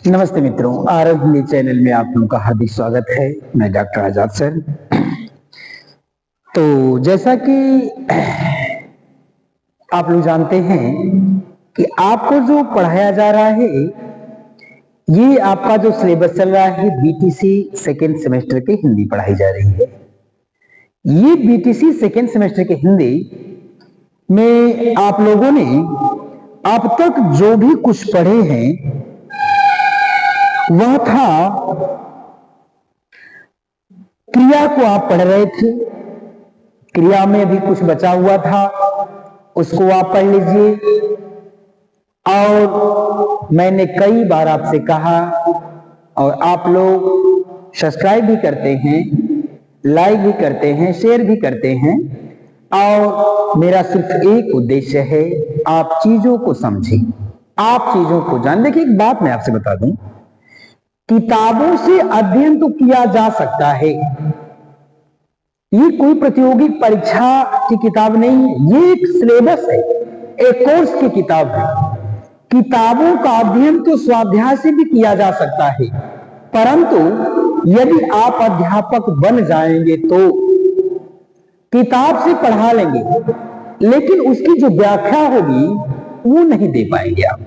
नमस्ते मित्रों, आरव हिंदी चैनल में आप लोगों का हार्दिक स्वागत है। मैं डॉक्टर आजाद सर। तो जैसा कि आप लोग जानते हैं कि आपको जो पढ़ाया जा रहा है, ये आपका जो सिलेबस चल रहा है बीटीसी सेकेंड सेमेस्टर की हिंदी पढ़ाई जा रही है। ये बीटीसी सेकेंड सेमेस्टर की हिंदी में आप लोगों ने अब तक जो भी कुछ पढ़े हैं वह था क्रिया को आप पढ़ रहे थे। क्रिया में भी कुछ बचा हुआ था, उसको आप पढ़ लीजिए। और मैंने कई बार आपसे कहा, और आप लोग सब्सक्राइब भी करते हैं, लाइक भी करते हैं, शेयर भी करते हैं, और मेरा सिर्फ एक उद्देश्य है, आप चीजों को समझें, आप चीजों को जान। देखिए, एक बात मैं आपसे बता दूं, किताबों से अध्ययन तो किया जा सकता है, ये कोई प्रतियोगी परीक्षा की किताब नहीं है, ये एक सिलेबस है, एक कोर्स की किताब है। किताबों का अध्ययन तो स्वाध्याय से भी किया जा सकता है, परंतु यदि आप अध्यापक बन जाएंगे तो किताब से पढ़ा लेंगे, लेकिन उसकी जो व्याख्या होगी वो नहीं दे पाएंगे आप।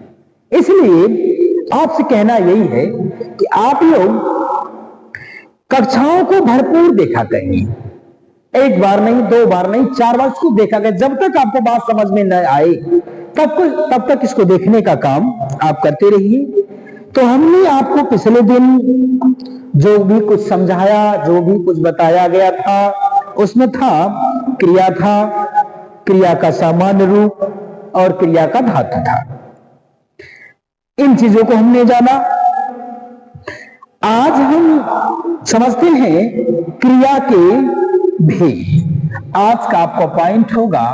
इसलिए आपसे कहना यही है कि आप लोग कक्षाओं को भरपूर देखा करेंगे, एक बार नहीं, दो बार नहीं, 4 बार इसको देखा करें। जब तक आपको बात समझ में न आए तब तक इसको देखने का काम आप करते रहिए। तो हमने आपको पिछले दिन जो भी कुछ समझाया, जो भी कुछ बताया गया था, उसमें था क्रिया था, क्रिया का सामान्य रूप और क्रिया का धातु था। इन चीजों को हमने जाना। आज हम समझते हैं क्रिया के भेद। आज का आपका पॉइंट होगा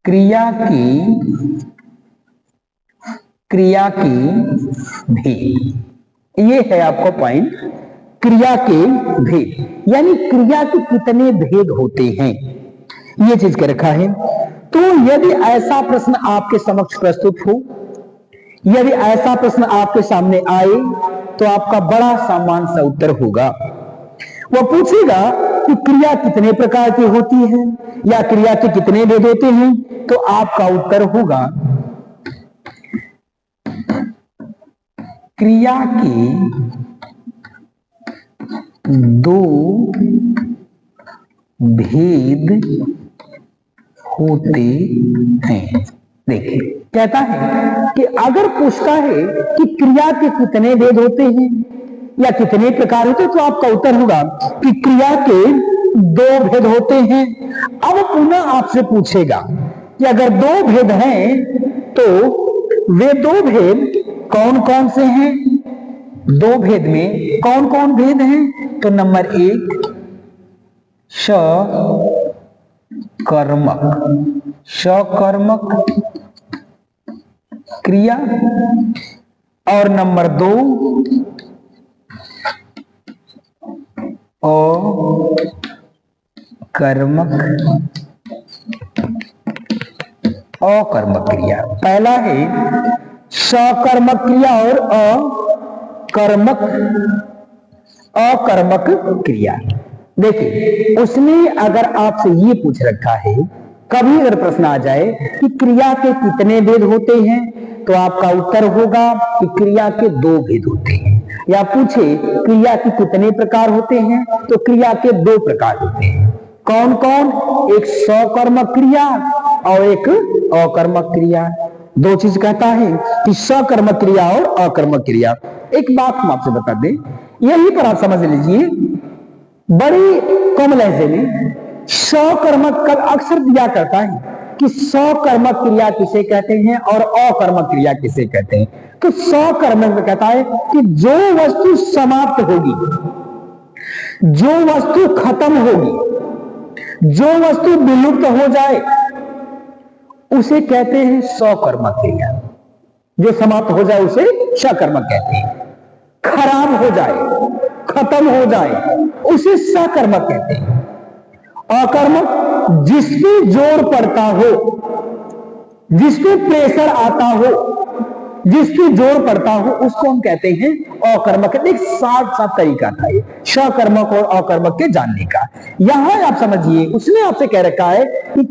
क्रिया की भेद। ये है आपका पॉइंट, क्रिया के भेद, यानी क्रिया के कितने भेद होते हैं, ये चीज कर रखा है। तो यदि ऐसा प्रश्न आपके समक्ष प्रस्तुत हो, यदि ऐसा प्रश्न आपके सामने आए, तो आपका बड़ा सामान्य सा उत्तर होगा। वह पूछेगा कि क्रिया कितने प्रकार की होती है या क्रिया के कितने भेद होते हैं, तो आपका उत्तर होगा क्रिया के 2 भेद होते हैं। देखिए, कहता है कि अगर पूछता है कि क्रिया के कितने भेद होते हैं या कितने प्रकार होते हैं, तो आपका उत्तर होगा कि क्रिया के 2 भेद होते हैं। अब पुनः आपसे पूछेगा कि अगर 2 भेद हैं तो वे 2 भेद कौन कौन से हैं। 2 भेद में कौन कौन भेद हैं? तो नंबर 1 सकर्मक क्रिया, और नंबर 2 अकर्मक क्रिया। पहला है सकर्मक क्रिया और अकर्मक क्रिया। देखिए, उसने अगर आपसे ये पूछ रखा है, कभी अगर प्रश्न आ जाए कि क्रिया के कितने भेद होते हैं, तो आपका उत्तर होगा कि क्रिया के 2 भेद होते हैं। या पूछे क्रिया के कितने प्रकार होते हैं, तो क्रिया के 2 प्रकार होते हैं। कौन कौन? एक सकर्मक क्रिया और एक अकर्मक क्रिया। 2 चीज कहता है कि सकर्मक क्रिया और अकर्मक क्रिया। एक बात हम आपसे बता दें, यहीं पर आप समझ लीजिए, बड़ी कम लहजे में सकर्मक का अक्सर दिया करता है कि सकर्मक क्रिया किसे कहते हैं और अकर्मक क्रिया किसे कहते हैं। तो सकर्मक में कहता है कि जो वस्तु समाप्त होगी, जो वस्तु खत्म होगी, जो वस्तु विलुप्त हो जाए, उसे कहते हैं सकर्मक क्रिया। जो समाप्त हो जाए उसे सकर्मक कहते हैं। खराब हो जाए, खत्म हो जाए, उसे सकर्मक कहते हैं। अकर्मक जिस पे जोर पड़ता हो, जिसपे प्रेशर आता हो, जिसपे जोर पड़ता हो, उसको हम कहते हैं अकर्मक। एक साफ तरीका था ये सकर्मक और अकर्मक के जानने का। यहां आप समझिए, उसने आपसे कह रखा है कि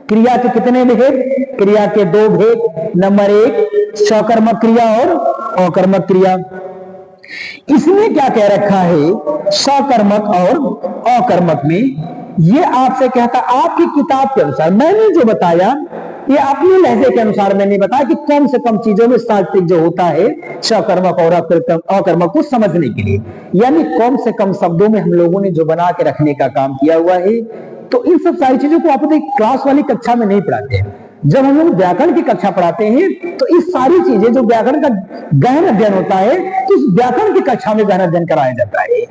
क्रिया के कितने भेद, क्रिया के 2 भेद। नंबर 1 सकर्मक क्रिया और अकर्मक क्रिया। इसने क्या कह रखा है सकर्मक और अकर्मक में, ये आपसे कहता आपकी किताब के अनुसार, मैंने जो बताया ये अपने लहजे के अनुसार मैंने बताया कि कम से कम चीजों में सार्थक जो होता है सकर्मक और अकर्मक को समझने के लिए, यानी कम से कम शब्दों में हम लोगों ने जो बना के रखने का काम किया हुआ है। तो इन सब सारी चीजों को आप क्लास वाली कक्षा में नहीं पढ़ाते हैं। जब हम लोग व्याकरण की कक्षा पढ़ाते हैं तो इस सारी चीजें जो व्याकरण का गहन अध्ययन होता है, तो इस व्याकरण की कक्षा में गहन अध्ययन कराया जाता है।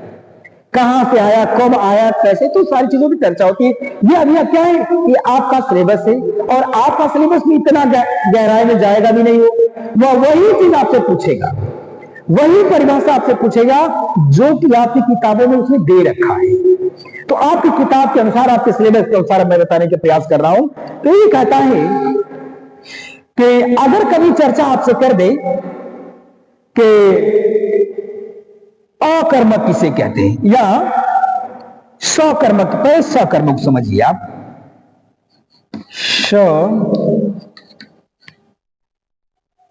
कहां से आया, कब आया, कैसे, तो सारी चीजों की चर्चा होती है। ये अभी क्या है, ये आपका सिलेबस है और आपका सिलेबस में इतना गहराई में जाएगा भी नहीं हो। वह वही चीज आपसे पूछेगा, वही परिभाषा आपसे पूछेगा जो कि आपकी किताबों में उसने दे रखा है। तो आपकी किताब के अनुसार, आपके सिलेबस के अनुसार मैं बताने के प्रयास कर रहा हूं। तो ये कहता है कि अगर कभी चर्चा आपसे कर दे कि अकर्मक किसे कहते हैं या सकर्मक, पर सकर्मक समझिए आप,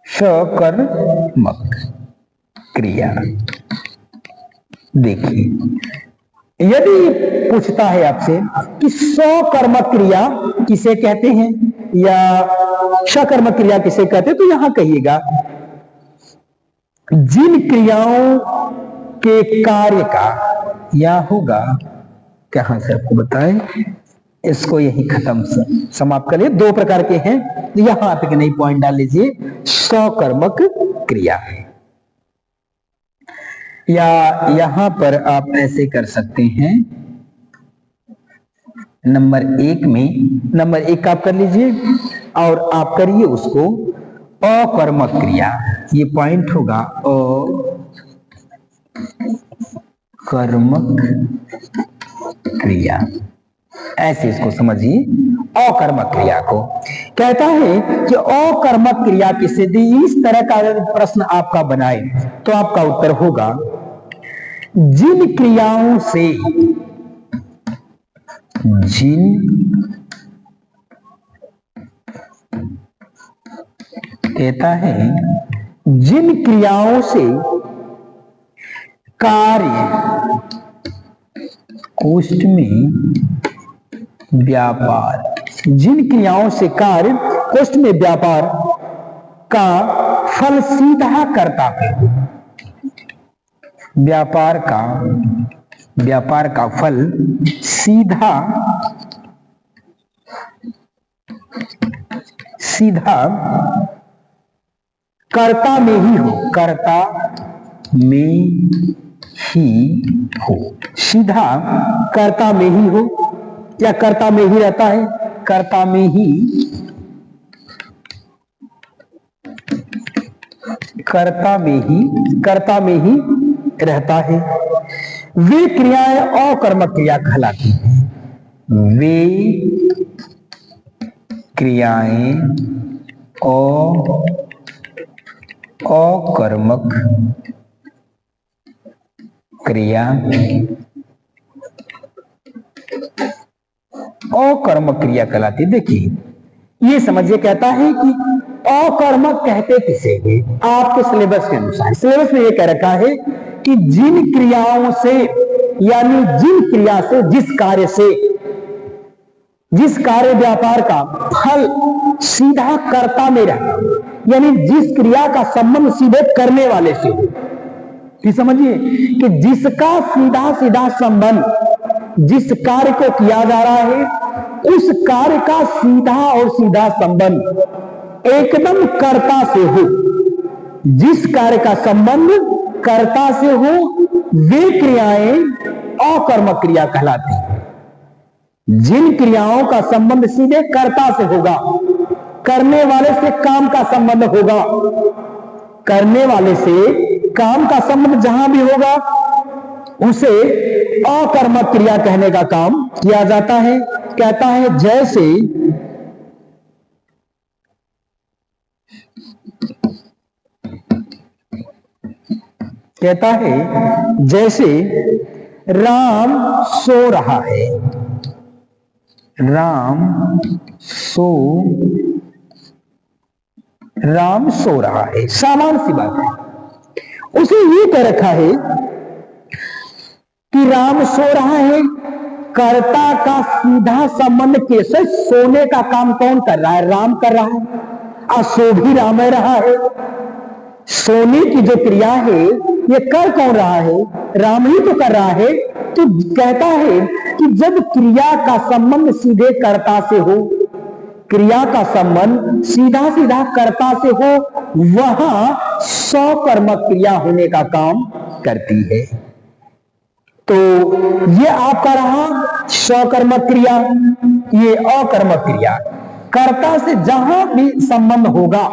सकर्मक क्रिया। देखिए, यदि पूछता है आपसे कि सकर्मक क्रिया किसे कहते हैं या सकर्मक क्रिया किसे कहते हैं, तो यहां कहिएगा जिन क्रियाओं के कार्य का, या होगा कहां से आपको बताएं, इसको यही खत्म समाप्त करिए। 2 प्रकार के हैं, यहां आप एक नई पॉइंट डाल लीजिए, सकर्मक क्रिया। या यहां पर आप ऐसे कर सकते हैं, नंबर 1 में, नंबर 1 आप कर लीजिए और आप करिए उसको अकर्मक क्रिया। ये पॉइंट होगा अकर्मक क्रिया, ऐसे इसको समझिए। अकर्मक क्रिया को कहता है कि अकर्मक क्रिया किसे दी। इस तरह का अगर प्रश्न आपका बनाए तो आपका उत्तर होगा जिन क्रियाओं से, कहता है जिन क्रियाओं से कार्य कोष्ठ में व्यापार, जिन क्रियाओं से कार्य कोष्ठ में व्यापार का फल सीधा कर्ता पे, व्यापार का फल सीधा कर्ता में ही हो, कर्ता में ही हो, सीधा कर्ता में ही हो, या कर्ता में ही रहता है, कर्ता में ही, कर्ता में ही रहता है। वे क्रियाएं अकर्मक क्रिया कहलाती हैं। वे क्रियाएं अकर्मक क्रिया, अकर्मक क्रिया कहलाती। देखिए, ये समझिए, कहता है कि अकर्मक कहते किसे है आपके सिलेबस के अनुसार। सिलेबस में ये कह रखा है कि जिन क्रियाओं से, यानी जिन क्रिया से, जिस कार्य व्यापार का फल सीधा कर्ता में रहता, यानी जिस क्रिया का संबंध सीधे करने वाले से हो। कि समझिए कि जिसका सीधा संबंध, जिस कार्य को किया जा रहा है उस कार्य का सीधा संबंध एकदम कर्ता से हो, जिस कार्य का संबंध कर्ता से हो, वे क्रियाएं अकर्मक क्रिया कहलाती हैं। जिन क्रियाओं का संबंध सीधे कर्ता से होगा, करने वाले से काम का संबंध होगा, करने वाले से काम का संबंध जहां भी होगा उसे अकर्मक क्रिया कहने का काम किया जाता है। कहता है जैसे कहता है जैसे राम सो रहा है, राम सो रहा है, सामान्य सी बात है। उसे ये कह रखा है कि राम सो रहा है, कर्ता का सीधा संबंध कैसे? सोने का काम कौन कर रहा है? राम कर रहा है, और सो भी राम रहा है। सोने की जो क्रिया है ये कर कौन रहा है? राम ही तो कर रहा है। तो कहता है कि जब क्रिया का संबंध सीधे कर्ता से हो, क्रिया का संबंध सीधा सीधा कर्ता से हो, वहां सकर्मक क्रिया होने का काम करती है। तो ये आपका रहा सकर्मक क्रिया, ये अकर्मक क्रिया। कर्ता से जहां भी संबंध होगा,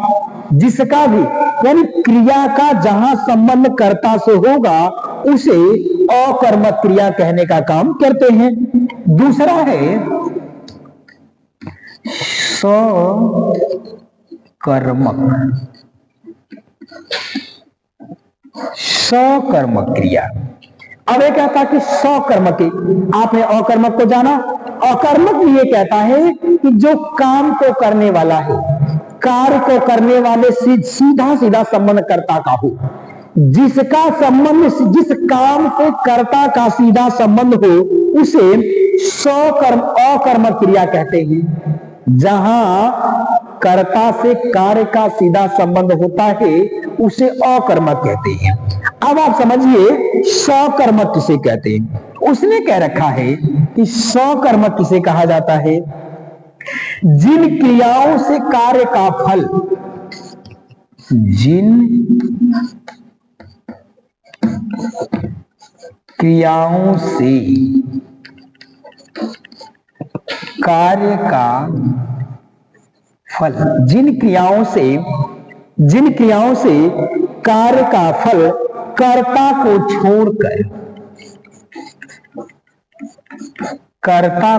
जिसका भी, यानी क्रिया का जहां संबंध कर्ता से होगा, उसे अकर्मक क्रिया कहने का काम करते हैं। दूसरा है सकर्मक क्रिया। अब ये कहता कि सकर्मक, आपने अकर्मक को जाना। अकर्मक ये कहता है कि जो काम को करने वाला है, कार्य को करने वाले से सीधा सीधा संबंध कर्ता का हो, जिसका संबंध, जिस काम से कर्ता का सीधा संबंध हो, उसे अकर्मक क्रिया कहते हैं। जहां कर्ता से कार्य का सीधा संबंध होता है, उसे अकर्मक कहते हैं। अब आप समझिए सकर्मक किसे कहते हैं। उसने कह रखा है कि सकर्मक किसे कहा जाता है? जिन क्रियाओं से कार्य का फल, जिन क्रियाओं से कार्य का फल, जिन क्रियाओं से कार्य का फल कर्ता को छोड़कर, कर्ता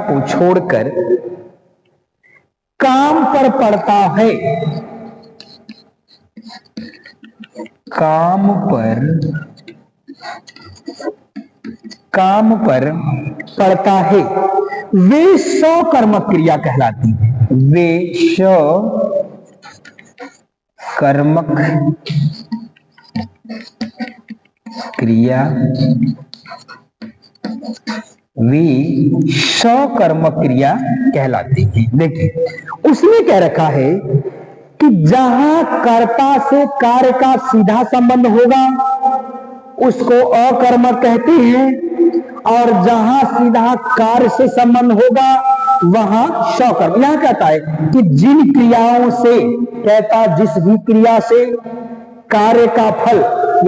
को छोड़कर काम पर पड़ता है, काम पर पड़ता है, वे सकर्मक क्रिया कहलाती है। वे सकर्मक क्रिया, वे सकर्मक क्रिया कहलाती है। देखिए उसने कह रखा है कि जहां कर्ता से कार्य का सीधा संबंध होगा, उसको अकर्मक कहते हैं, और जहां सीधा कार्य से संबंध होगा, वहां सकर्मक। यहां कहता है कि जिन क्रियाओं से, कहता जिस भी क्रिया से कार्य का फल,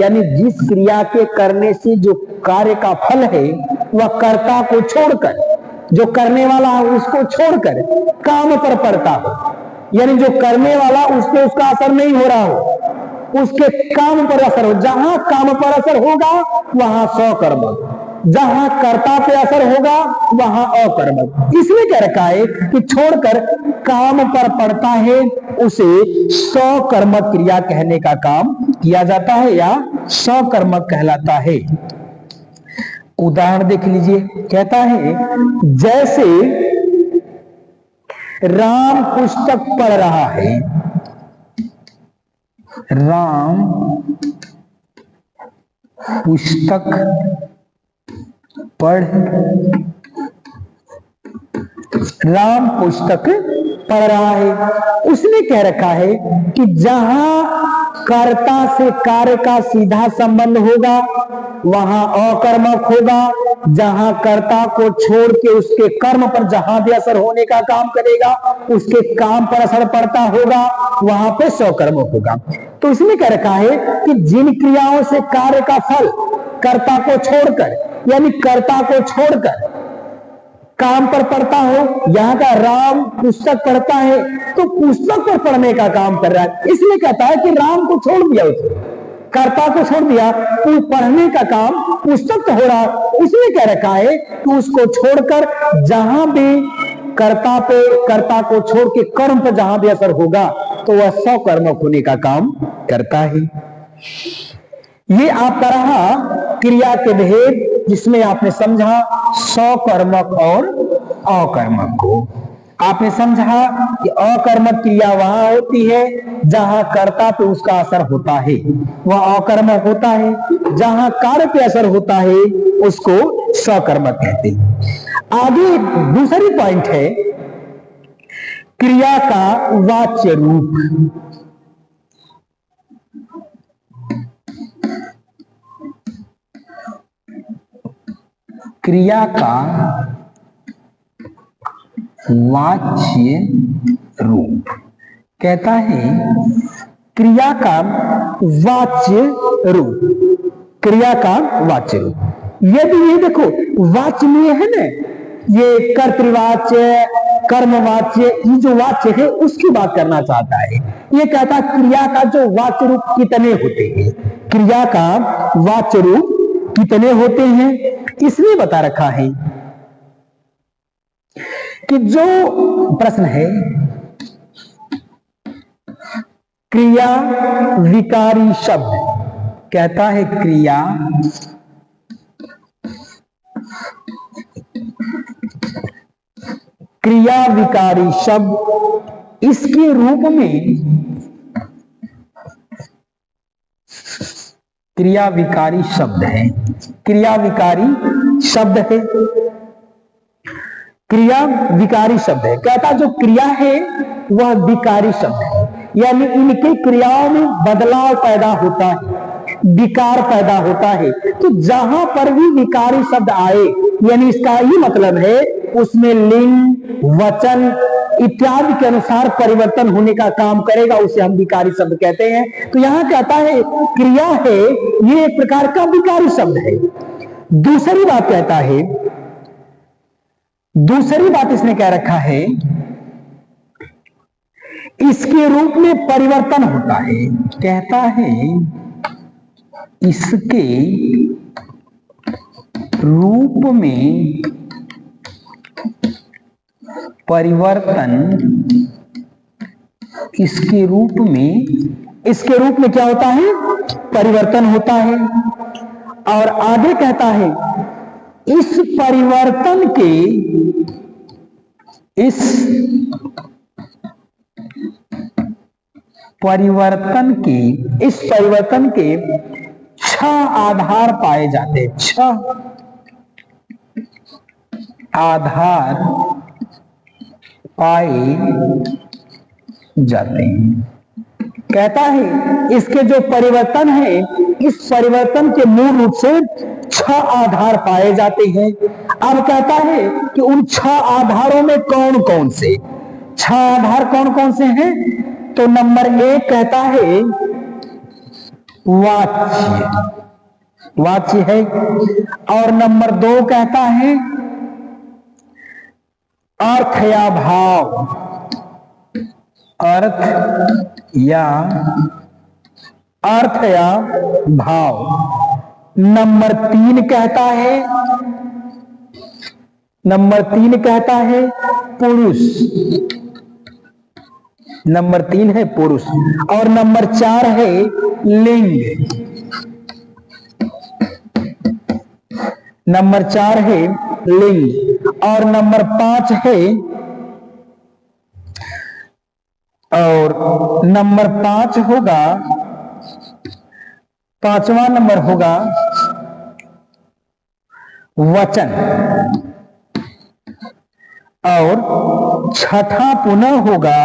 यानी जिस क्रिया के करने से जो कार्य का फल है, वह कर्ता को छोड़कर, जो करने वाला है उसको छोड़कर काम पर पड़ता हो, यानी जो करने वाला उसको उसका असर नहीं हो रहा हो, उसके काम पर असर हो। जहां काम पर असर होगा वहां सकर्मक, जहां कर्ता पे असर होगा वहां अकर्मक। इसलिए कह रखा है कि छोड़कर काम पर पड़ता है, उसे सकर्मक क्रिया कहने का काम किया जाता है या सकर्मक कहलाता है। उदाहरण देख लीजिए, कहता है जैसे राम पुस्तक पढ़ रहा है, राम पुस्तक पढ़ रहा है। उसने कह रखा है कि जहां कर्ता से कार्य का सीधा संबंध होगा, वहां अकर्मक होगा। जहां कर्ता को छोड़ के उसके कर्म पर जहां भी असर होने का काम करेगा, उसके काम पर असर पड़ता होगा, वहां पे सकर्मक होगा। तो इसने कह रखा है कि जिन क्रियाओं से कार्य का फल कर्ता को छोड़कर, यानी कर्ता को छोड़कर काम पर पड़ता हो, यहां का राम पुस्तक पढ़ता है तो पुस्तक पर पढ़ने का काम कर रहा है। इसलिए कहता है कि राम को छोड़ दिया, उसने कर्ता को छोड़ दिया, तो पढ़ने का काम पुस्तक तो हो रहा। इसलिए कह रखा है कि उसको छोड़कर जहां भी कर्ता को छोड़ के कर्म पर जहां भी असर होगा तो वह सकर्मक होने का काम करता है। ये आपका रहा क्रिया के भेद, जिसमें आपने समझा सकर्मक और अकर्मक को। आपने समझा कि अकर्मक क्रिया वहां होती है जहां कर्ता पे उसका असर होता है, वह अकर्मक होता है। जहां कार्य पे असर होता है उसको सकर्मक कहते हैं। आगे दूसरी पॉइंट है क्रिया का वाच्य रूप। क्रिया का वाच्य रूप कहता है क्रिया का वाच्य रूप। क्रिया का वाच्य रूप, यदि ये देखो वाच्य में है ना, ये कर्तृवाच्य कर्मवाच्य, ये जो वाच्य है उसकी बात करना चाहता है। ये कहता क्रिया का जो वाच्य रूप कितने होते हैं, क्रिया का वाच्य रूप कितने होते हैं, इसलिए बता रखा है कि जो प्रश्न है क्रिया विकारी शब्द, कहता है क्रिया विकारी शब्द, इसके रूप में क्रिया विकारी शब्द है, क्रिया विकारी शब्द है, क्रिया विकारी शब्द है। कहता जो क्रिया है वह विकारी शब्द है, यानी इनके क्रियाओं में बदलाव पैदा होता है, विकार पैदा होता है। तो जहां पर भी विकारी शब्द आए, यानी इसका ही मतलब है उसमें लिंग, वचन इत्यादि के अनुसार परिवर्तन होने का काम करेगा, उसे हम विकारी शब्द कहते हैं। तो यहां कहता है क्रिया है ये एक प्रकार का विकारी शब्द है। दूसरी बात कहता है, दूसरी बात इसने कह रखा है इसके रूप में परिवर्तन होता है। कहता है इसके रूप में परिवर्तन, इसके रूप में क्या होता है, परिवर्तन होता है। और आगे कहता है इस परिवर्तन के 6 आधार पाए जाते हैं, 6 आधार पाए जाते हैं। कहता है इसके जो परिवर्तन है, इस परिवर्तन के मूल रूप से 6 आधार पाए जाते हैं। अब कहता है कि उन 6 आधारों में कौन कौन से 6 आधार कौन कौन से हैं, तो नंबर 1 कहता है वाच्य है, और नंबर 2 कहता है अर्थ या भाव, अर्थ या भाव। नंबर 3 कहता है पुरुष, नंबर 3 है पुरुष, और नंबर 4 है लिंग, नंबर 4 है लिंग, और नंबर 5 है, और नंबर 5 होगा, 5वां नंबर होगा वचन, और 6ठा पुनः होगा,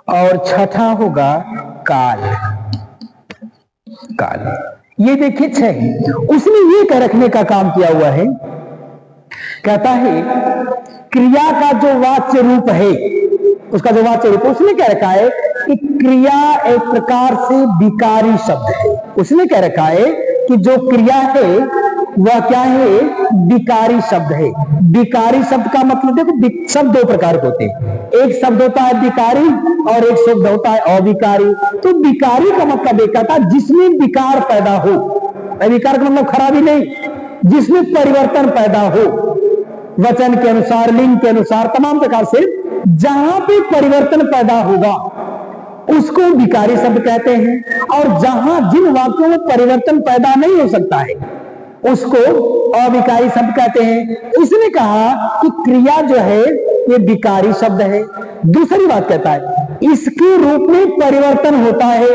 और 6ठा होगा काल। ये देखिए 6 उसने ये कह रखने का काम किया हुआ है। कहता है क्रिया का जो वाच्य रूप है, उसका जो वाच्य रूप उसने कह रखा है कि क्रिया एक प्रकार से विकारी शब्द है। उसने कह रखा है कि जो क्रिया है वह क्या है, विकारी शब्द है। विकारी शब्द का मतलब देखो शब्द 2 प्रकार के होते हैं, एक शब्द होता है विकारी और एक शब्द होता है अविकारी। तो विकारी का मतलब एक कहता है जिसमें विकार पैदा हो, विकार का मतलब खराबी नहीं, जिसमें परिवर्तन पैदा हो, वचन के अनुसार, लिंग के अनुसार, तमाम प्रकार से जहां पे परिवर्तन पैदा होगा उसको विकारी शब्द कहते हैं। और जहां जिन वाक्यों में परिवर्तन पैदा नहीं हो सकता है उसको अविकारी शब्द कहते हैं। इसने कहा कि क्रिया जो है ये विकारी शब्द है। दूसरी बात कहता है इसके रूप में परिवर्तन होता है।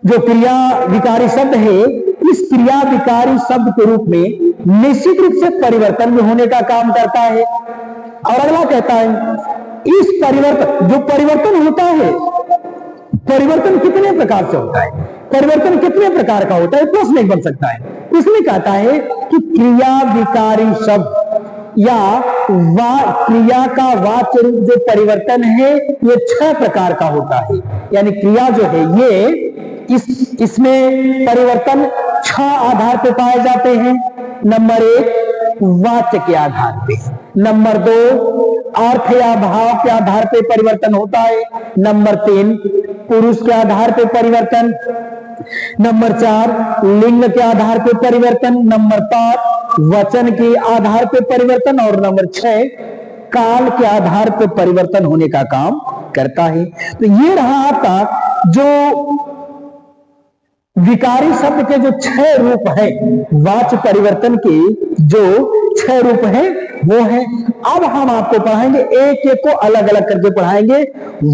जो क्रिया विकारी शब्द है, इस क्रिया विकारी शब्द के रूप में निश्चित रूप से परिवर्तन भी होने का काम करता है। और अगला कहता है इस परिवर्तन, जो परिवर्तन होता है, परिवर्तन कितने प्रकार से होता है, परिवर्तन कितने प्रकार का होता है, प्रश्न एक बन सकता है। इसलिए कहता है कि क्रिया विकारी शब्द या क्रिया का वाच्य रूप जो परिवर्तन है ये 6 प्रकार का होता है। यानी क्रिया जो है ये इसमें परिवर्तन 6 आधार पे पाए जाते हैं। नंबर 1 वाच्य के आधार पे, नंबर 2 अर्थ या भाव के आधार पे परिवर्तन होता है, नंबर 3 पुरुष के आधार पे परिवर्तन, नंबर 4 लिंग के आधार पे परिवर्तन, नंबर 5 वचन के आधार पे परिवर्तन और नंबर 6 काल के आधार पे परिवर्तन होने का काम करता है। तो ये रहा आपका जो विकारी शब्द के जो 6 रूप है, वाच्य परिवर्तन के जो 6 रूप है वो है। अब हम आपको पढ़ाएंगे, एक एक को अलग अलग करके पढ़ाएंगे,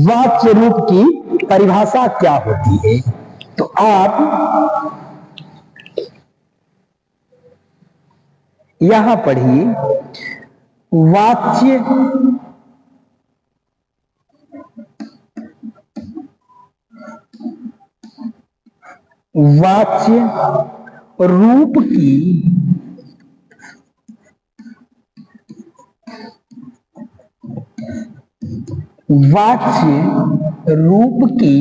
वाच्य रूप की परिभाषा क्या होती है। तो आप यहां पढ़िए वाच्य रूप की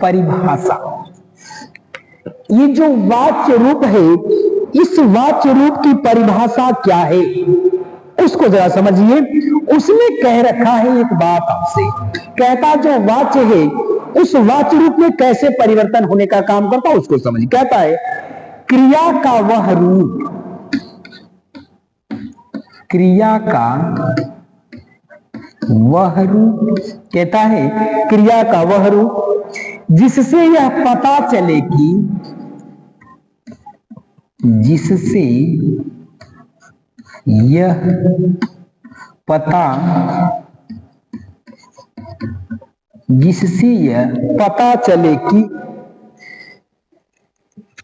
परिभाषा। ये जो वाच्य रूप है, इस वाच्य रूप की परिभाषा क्या है उसको जरा समझिए। उसने कह रखा है एक बात आपसे, कहता जो वाच्य है उस वाच्य रूप में कैसे परिवर्तन होने का काम करता है उसको समझिए। कहता है क्रिया का वह रूप, क्रिया का वह रूप, कहता है क्रिया का वह रूप जिससे यह पता चले कि, जिससे यह पता चले कि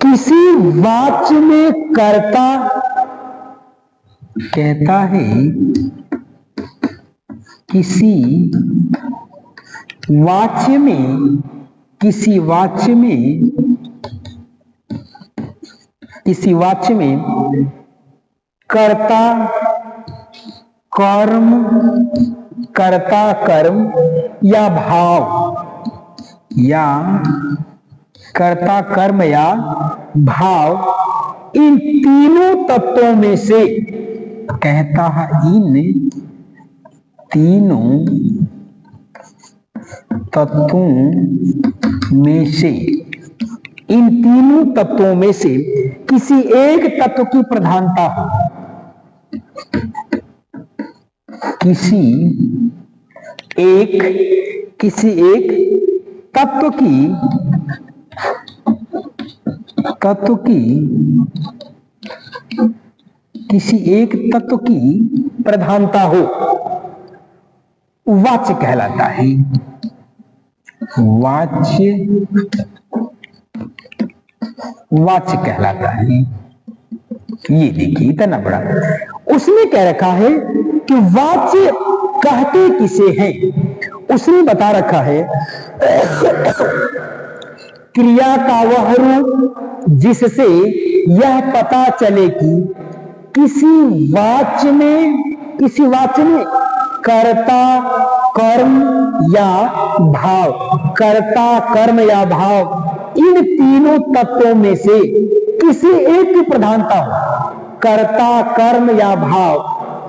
किसी वाच्य में कर्ता, कहता है किसी वाच्य में कर्ता कर्म या भाव, या कर्ता कर्म या भाव, इन तीनों तत्वों में से, कहता है इन तीनों तत्वों में से किसी एक तत्व की प्रधानता हो, किसी एक तत्व की प्रधानता हो, वाच्य कहलाता है। वाच्य कहलाता है। ये देखिए इतना बड़ा उसने कह रखा है कि वाच्य कहते किसे हैं। उसने बता रखा है क्रिया का वह रूप जिससे यह पता चले कि किसी वाच्य में कर्ता कर्म या भाव, कर्ता कर्म या भाव, इन तीनों तत्वों में से किसी एक की प्रधानता हो, कर्ता कर्म या भाव,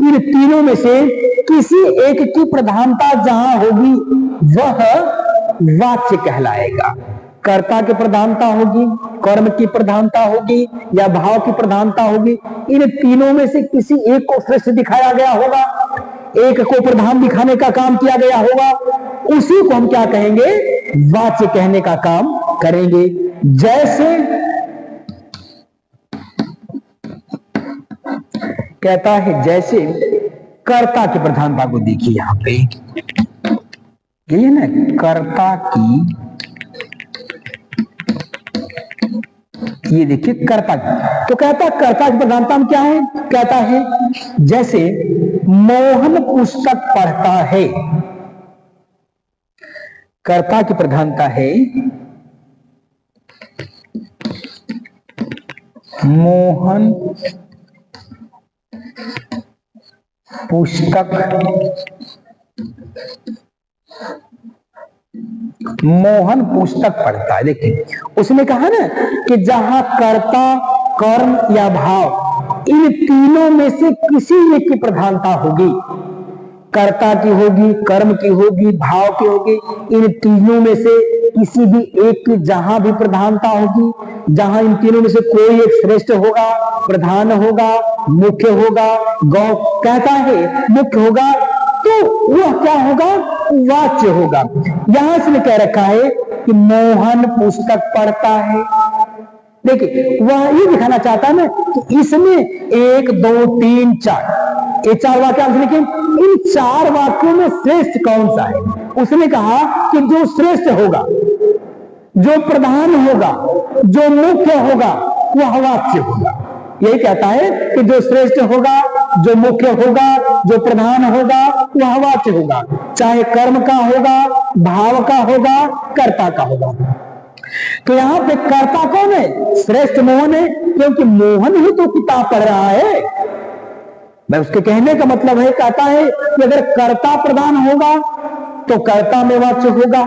इन तीनों में से किसी एक की प्रधानता जहां होगी वह वाच्य कहलाएगा। कर्ता की प्रधानता होगी, कर्म की प्रधानता होगी या भाव की प्रधानता होगी, इन तीनों में से किसी एक को श्रेष्ठ दिखाया गया होगा, एक को प्रधान दिखाने का काम किया गया होगा, उसी को हम क्या कहेंगे, वाच्य कहने का काम करेंगे। जैसे कहता है, जैसे कर्ता की प्रधानता को देखिए, यहां पे ये ना कर्ता की, ये देखिए कर्ता की, तो कहता कर्ता की प्रधानता में क्या है, कहता है जैसे मोहन पुस्तक पढ़ता है, कर्ता की प्रधानता है मोहन पुस्तक, मोहन पुस्तक पढ़ता है। देखिए उसने कहा ना कि जहां कर्ता, कर्म या भाव, इन तीनों में से किसी एक की प्रधानता होगी, कर्ता की होगी, कर्म की होगी, भाव की होगी, इन तीनों में से किसी भी एक की जहां भी प्रधानता होगी, जहां इन तीनों में से कोई एक श्रेष्ठ होगा, प्रधान होगा, मुख्य होगा, गौ कहता है मुख्य होगा, तो वह क्या होगा, वाच्य होगा। यहां इसने कह रखा है कि मोहन पुस्तक पढ़ता है। देखिए वह ये दिखाना चाहता है ना कि इसमें 1 2 3 4 ये 4 वाक्य लिखे, इन 4 वाक्यों में श्रेष्ठ कौन सा है। उसने कहा कि जो श्रेष्ठ होगा, जो प्रधान होगा, जो मुख्य होगा, वह वाच्य होगा। यही कहता है कि जो श्रेष्ठ होगा, जो मुख्य होगा, जो प्रधान होगा, वह वाच्य होगा, चाहे कर्म का होगा, भाव का होगा, कर्ता का होगा। तो यहां पे कर्ता कौन है, श्रेष्ठ मोहन है, क्योंकि मोहन ही तो किताब पढ़ रहा है। मैं उसके कहने का मतलब है, कहता है कि अगर कर्ता प्रधान होगा तो कर्ता में वाच्य होगा,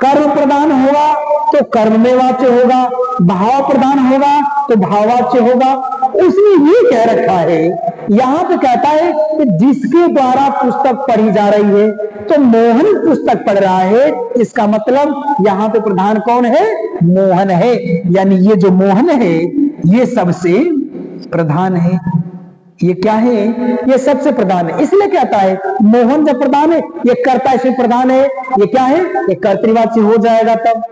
कर्म प्रधान होगा तो कर्म में वाच्य होगा, भाव प्रधान होगा तो भाववाच्य होगा। उसने ये कह रखा है, यहां पे कहता है कि जिसके द्वारा पुस्तक पढ़ी जा रही है, तो मोहन पुस्तक पढ़ रहा है, इसका मतलब यहां पे प्रधान कौन है, मोहन है। यानी ये जो मोहन है ये सबसे प्रधान है। ये क्या है, ये सबसे प्रधान है। इसलिए कहता है मोहन जब प्रधान है, ये कर्ता इसमें प्रधान है, ये क्या है, ये कर्तृवाच्य हो जाएगा, तब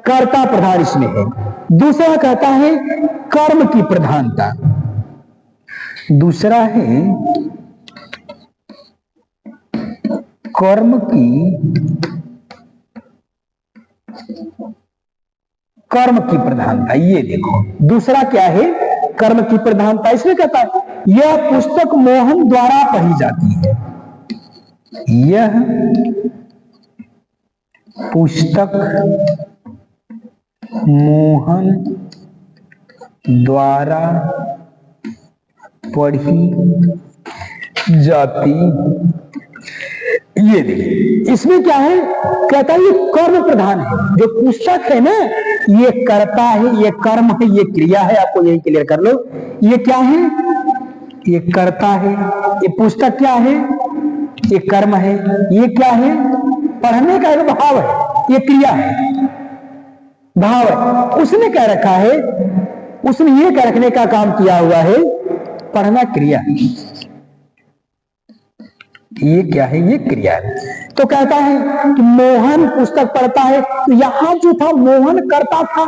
कर्ता प्रधान इसमें है। दूसरा कहता है कर्म की प्रधानता, दूसरा है कर्म की प्रधानता। ये देखो दूसरा क्या है, कर्म की प्रधानता। इसमें कहता है यह पुस्तक मोहन द्वारा पढ़ी जाती है, यह पुस्तक मोहन द्वारा पढ़ी जाती। ये देखिए इसमें क्या है, कहता है ये कर्म प्रधान है। जो पुस्तक है ना, ये कर्ता है, ये कर्म है, ये क्रिया है। आपको यही क्लियर कर लो, ये क्या है, ये कर्ता है, ये पुस्तक क्या है, ये कर्म है, ये क्या है, पढ़ने का एक भाव है, ये क्रिया है, भाव है। उसने कह रखा है, उसने ये कह रखने का काम किया हुआ है, पढ़ना क्रिया है, ये क्या है, ये क्रिया है। तो कहता है कि मोहन पुस्तक पढ़ता है, तो यहां जो था मोहन करता था,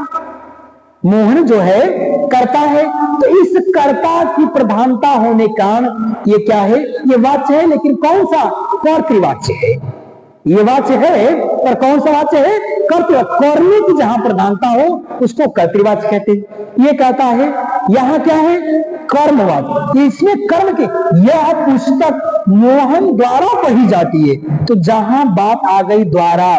मोहन जो है करता है, तो इस कर्ता की प्रधानता होने का ये क्या है, ये वाच्य है। लेकिन कौन सा, कर्तृवाच्य है। ये वाच्य है पर कौन सा वाच्य है, कर्तृवाच्य। कर्म की जहां प्रधानता हो उसको कर्तृवाच्य कहते हैं। ये कहता है यहां क्या है, कर्मवाच्य। इसमें कर्म के, यह पुस्तक मोहन द्वारा पढ़ी जाती है। तो जहां बात आ गई द्वारा,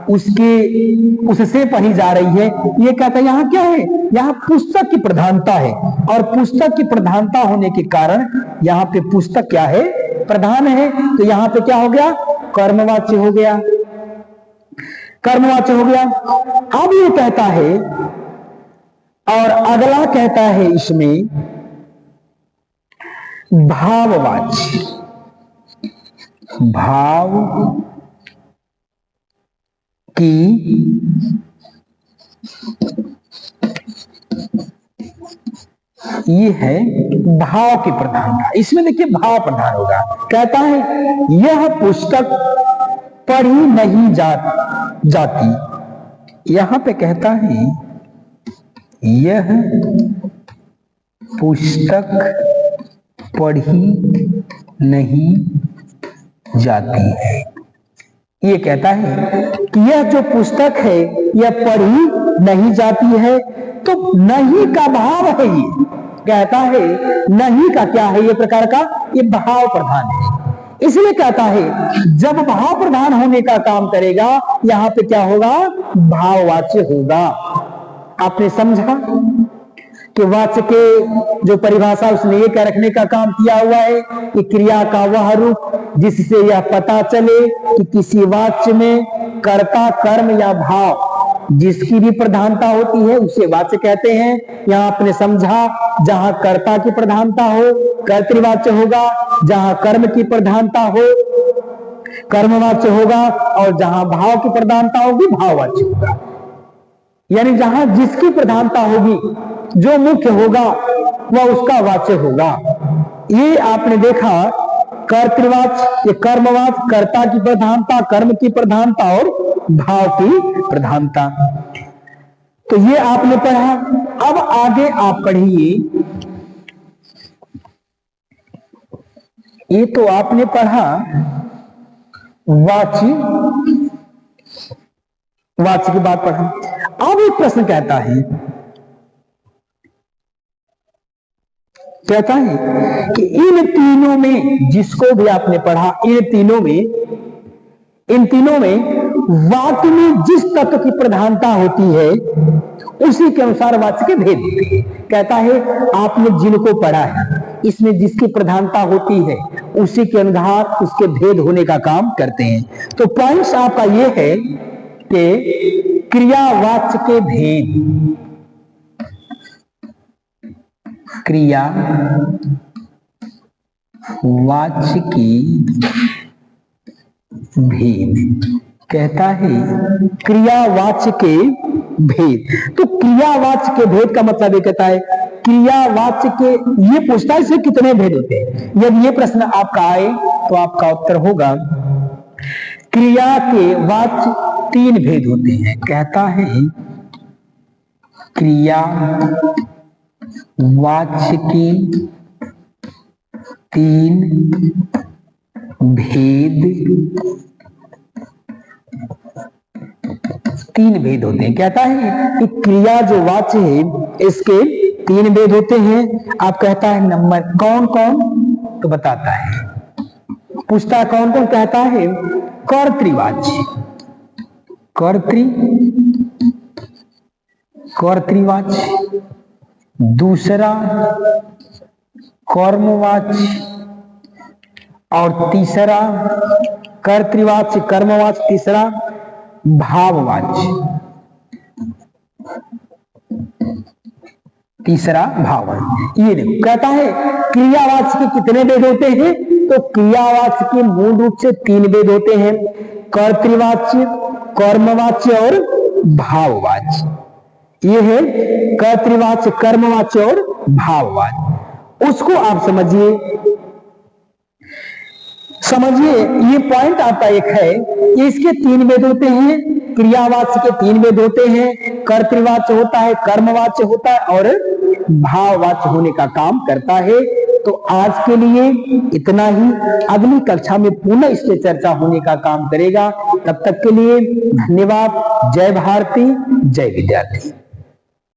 उसके उससे पढ़ी जा रही है, ये कहता है यहां क्या है, यहां पुस्तक की प्रधानता है। और पुस्तक की प्रधानता होने के कारण यहां पे पुस्तक क्या है, प्रधान है। तो यहां पे क्या हो गया, कर्मवाच्य हो गया, कर्मवाच्य हो गया। अब ये कहता है, और अगला कहता है इसमें भाववाच्य, भाव की ये है भाव की प्रधानता। इसमें देखिए भाव प्रधान होगा। कहता है यह पुस्तक पढ़ी नहीं जाती। यहां पे कहता है यह पुस्तक पढ़ी नहीं जाती है। ये कहता है कि यह जो पुस्तक है यह पढ़ी नहीं जाती है। तो नहीं का भाव है। ये कहता है नहीं का क्या है, ये प्रकार का ये भाव प्रधान है। इसलिए कहता है जब भाव प्रधान होने का काम करेगा यहां पे क्या होगा, भाववाच्य होगा। आपने समझा कि वाच्य के जो परिभाषा उसने ये क्या रखने का काम किया हुआ है कि क्रिया का वह रूप जिससे यह पता चले कि किसी वाच्य में कर्ता, कर्म या भाव जिसकी भी प्रधानता होती है उसे वाच्य कहते हैं। यहां आपने समझा जहां कर्ता की प्रधानता हो कर्तृवाच्य होगा, जहां कर्म की प्रधानता हो कर्मवाच्य होगा, और जहां भाव की प्रधानता होगी भाववाच्य होगा। यानी जहां जिसकी प्रधानता होगी, जो मुख्य होगा वह उसका वाच्य होगा। ये आपने देखा कर्तृवाच्य, कर्मवाच्य, कर्ता की प्रधानता, कर्म की प्रधानता और भाव की प्रधानता। तो ये आपने पढ़ा। अब आगे आप पढ़िए। ये तो आपने पढ़ा वाच्य की बात पढ़ा। अब एक प्रश्न कहता है कि इन तीनों में जिसको भी आपने पढ़ा, इन तीनों में वाक्य में जिस तत्व की प्रधानता होती है उसी के अनुसार वाच्य के भेद होते हैं। कहता है आपने जिनको पढ़ा है इसमें जिसकी प्रधानता होती है उसी के अनुसार उसके भेद होने का काम करते हैं। तो पॉइंट्स आपका यह है कि क्रियावाच्य के भेद, क्रिया वाच्य की भेद। कहता है क्रियावाच्य के भेद। तो क्रियावाच्य के भेद का मतलब ये कहता है क्रियावाच्य के, ये पूछता है इसमें कितने भेद होते हैं। यदि ये प्रश्न आपका आए तो आपका उत्तर होगा क्रिया के वाच्य 3 भेद होते हैं। कहता है क्रिया वाच्य के 3 भेद होते हैं। कहता है कि क्रिया जो वाच्य है इसके 3 भेद होते हैं। आप कहता है नंबर कौन कौन, तो बताता है, पूछता कौन कौन। कहता है कर्तृवाच्य, कर्तृवाच्य, दूसरा कर्मवाच्य, और तीसरा कर्तृवाच्य, कर्मवाच्य, तीसरा भाववाच्य, तीसरा भाववाच्य। ये देखो कहता है क्रियावाच्य के कितने भेद होते हैं, तो क्रियावाच्य के मूल रूप से 3 भेद होते हैं, कर्तृवाच्य, कर्मवाच्य और भाववाच्य। ये है कर्तृवाच्य, कर्मवाच्य और भाववाच्य। उसको आप समझिए, ये पॉइंट आपका एक है, इसके 3 भेद होते हैं। क्रियावाच्य के 3 भेद होते हैं, कर्तृवाच्य होता है, कर्मवाच्य होता है और भाववाच्य होने का काम करता है। तो आज के लिए इतना ही। अगली कक्षा में पुनः इस पे चर्चा होने का काम करेगा। तब तक के लिए धन्यवाद। जय भारती, जय विद्यार्थी।